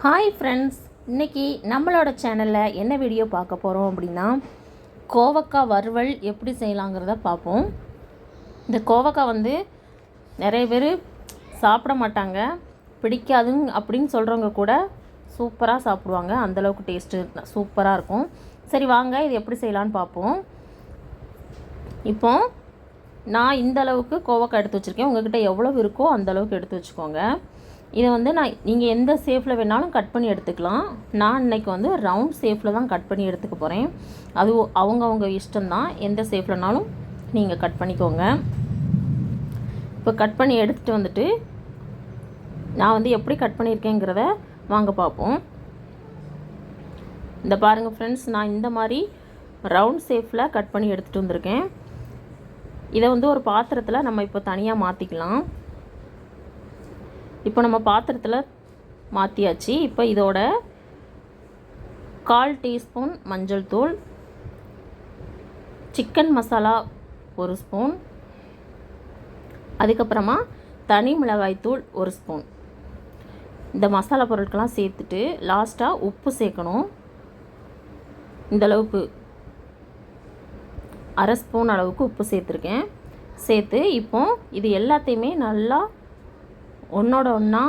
Hi friends, இன்றைக்கி நம்மளோட சேனலில் என்ன வீடியோ பார்க்க போகிறோம் அப்படின்னா, கோவக்காய் வறுவல் எப்படி செய்யலாங்கிறத பார்ப்போம். இந்த கோவக்காய் வந்து நிறைய பேர் சாப்பிட மாட்டாங்க, பிடிக்காதுங்க அப்படின்னு சொல்கிறவங்க கூட சூப்பராக சாப்பிடுவாங்க. அந்தளவுக்கு டேஸ்ட்டு சூப்பராக இருக்கும். சரி வாங்க, இது எப்படி செய்யலான்னு பார்ப்போம். இப்போது நான் இந்த அளவுக்கு கோவக்காய் எடுத்து வச்சுருக்கேன். உங்கள்கிட்ட எவ்வளோ இருக்கோ அந்தளவுக்கு எடுத்து வச்சுக்கோங்க. இதை வந்து நீங்கள் எந்த ஷேப்பில் வேணாலும் கட் பண்ணி எடுத்துக்கலாம். நான் இன்றைக்கி வந்து ரவுண்ட் ஷேப்பில் தான் கட் பண்ணி எடுத்துக்க போகிறேன். அது அவங்கவுங்க இஷ்டம்தான், எந்த ஷேப்லனாலும் நீங்கள் கட் பண்ணிக்கோங்க. இப்போ கட் பண்ணி எடுத்துகிட்டு வந்துட்டு நான் வந்து எப்படி கட் பண்ணியிருக்கேங்கிறத வாங்க பார்ப்போம். இந்த பாருங்கள் ஃப்ரெண்ட்ஸ், நான் இந்த மாதிரி ரவுண்ட் ஷேப்பில் கட் பண்ணி எடுத்துகிட்டு வந்திருக்கேன். இதை வந்து ஒரு பாத்திரத்தில் நம்ம இப்போ தனியாக மாற்றிக்கலாம். இப்போ நம்ம பாத்திரத்தில் மாற்றியாச்சு. இப்போ இதோட 1/4 டீஸ்பூன் மஞ்சள் தூள், சிக்கன் மசாலா 1 ஸ்பூன், அதுக்கப்புறமா தனி மிளகாய் தூள் 1 ஸ்பூன். இந்த மசாலா பொருட்கள்லாம் சேர்த்துட்டு லாஸ்ட்டாக உப்பு சேர்க்கணும். இந்தளவுக்கு 1/2 ஸ்பூன் அளவுக்கு உப்பு சேர்த்துருக்கேன். சேர்த்து இப்போ இது எல்லாத்தையுமே நல்லா ஒன்றோட ஒன்றா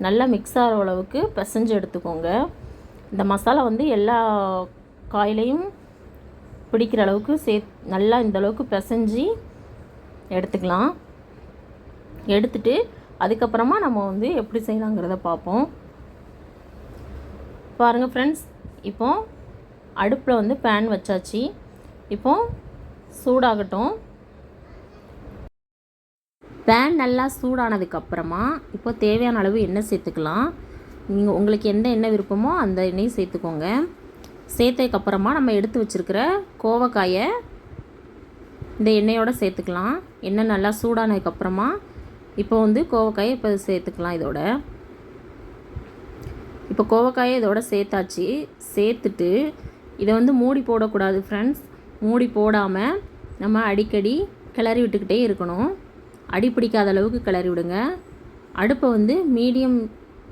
நல்லா மிக்ஸ் ஆகிற அளவுக்கு பிசைஞ்சு எடுத்துக்கோங்க. இந்த மசாலா வந்து எல்லா காயிலையும் பிடிக்கிற அளவுக்கு நல்லா இந்தளவுக்கு பிசைஞ்சு எடுத்துக்கலாம். எடுத்துட்டு அதுக்கப்புறமா நம்ம வந்து எப்படி செய்யலாங்கிறத பார்ப்போம். பாருங்கள் ஃப்ரெண்ட்ஸ், இப்போது அடுப்பில் வந்து பேன் வச்சாச்சு. இப்போது சூடாகட்டும். பேன் நல்லா சூடானதுக்கப்புறமா இப்போ தேவையான அளவு எண்ணெய் சேர்த்துக்கலாம். உங்களுக்கு எந்த எண்ணெய் விருப்பமோ அந்த எண்ணெயும் சேர்த்துக்கோங்க. சேர்த்ததுக்கப்புறமா நம்ம எடுத்து வச்சுருக்கிற கோவக்காயை இந்த எண்ணெயோடு சேர்த்துக்கலாம். எண்ணெய் நல்லா சூடானதுக்கப்புறமா இப்போ வந்து கோவக்காயை இப்போ சேர்த்துக்கலாம். இப்போ கோவக்காயை இதோட சேர்த்தாச்சு. சேர்த்துட்டு இதை வந்து மூடி போடக்கூடாது ஃப்ரெண்ட்ஸ். மூடி போடாமல் நம்ம அடிக்கடி கிளறி விட்டுக்கிட்டே இருக்கணும். அடி பிடிக்காத அளவுக்கு கிளறி விடுங்க. அடுப்பை வந்து மீடியம்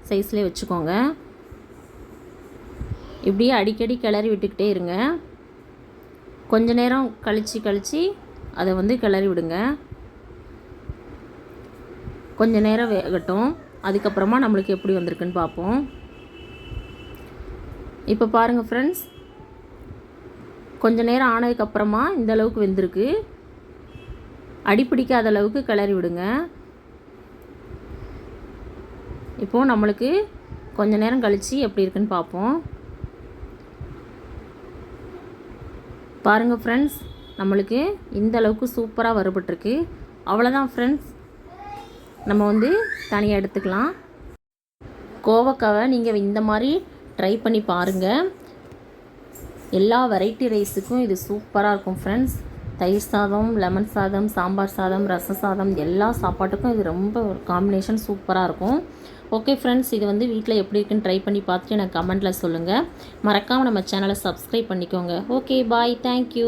சைஸ்லேயே வச்சுக்கோங்க. இப்படியே அடிக்கடி கிளறி விட்டுக்கிட்டே இருங்க. கொஞ்ச நேரம் கழித்து அதை வந்து கிளறி விடுங்க. கொஞ்ச நேரம் வேகட்டும். அதுக்கப்புறமா நம்மளுக்கு எப்படி வந்திருக்குன்னு பார்ப்போம். இப்போ பாருங்கள் ஃப்ரெண்ட்ஸ், கொஞ்ச நேரம் ஆனதுக்கப்புறமா இந்த அளவுக்கு வெந்திருக்கு. அடிப்பிடிக்காத அளவுக்கு கிளறி விடுங்க. இப்போது நம்மளுக்கு கொஞ்ச நேரம் கழித்து எப்படி இருக்குன்னு பார்ப்போம். பாருங்கள் ஃப்ரெண்ட்ஸ், நம்மளுக்கு இந்த அளவுக்கு சூப்பராக வறுபட்டுருக்கு. அவ்வளோதான் ஃப்ரெண்ட்ஸ், நம்ம வந்து தனியாக எடுத்துக்கலாம். கோவக்காவை நீங்கள் இந்த மாதிரி ட்ரை பண்ணி பாருங்கள். எல்லா வெரைட்டி ரைஸுக்கும் இது சூப்பராக இருக்கும் ஃப்ரெண்ட்ஸ். தயிர் சாதம், லெமன் சாதம், சாம்பார் சாதம், ரச சாதம் எல்லா சாப்பாட்டுக்கும் இது ரொம்ப ஒரு காம்பினேஷன் சூப்பராக இருக்கும். ஓகே ஃப்ரெண்ட்ஸ், இது வந்து வீட்டில் எப்படி இருக்குன்னு ட்ரை பண்ணி பார்த்துட்டு எனக்கு கமெண்ட்டில் சொல்லுங்கள். மறக்காமல் நம்ம சேனலை சப்ஸ்கிரைப் பண்ணிக்கோங்க. Okay bye, thank you.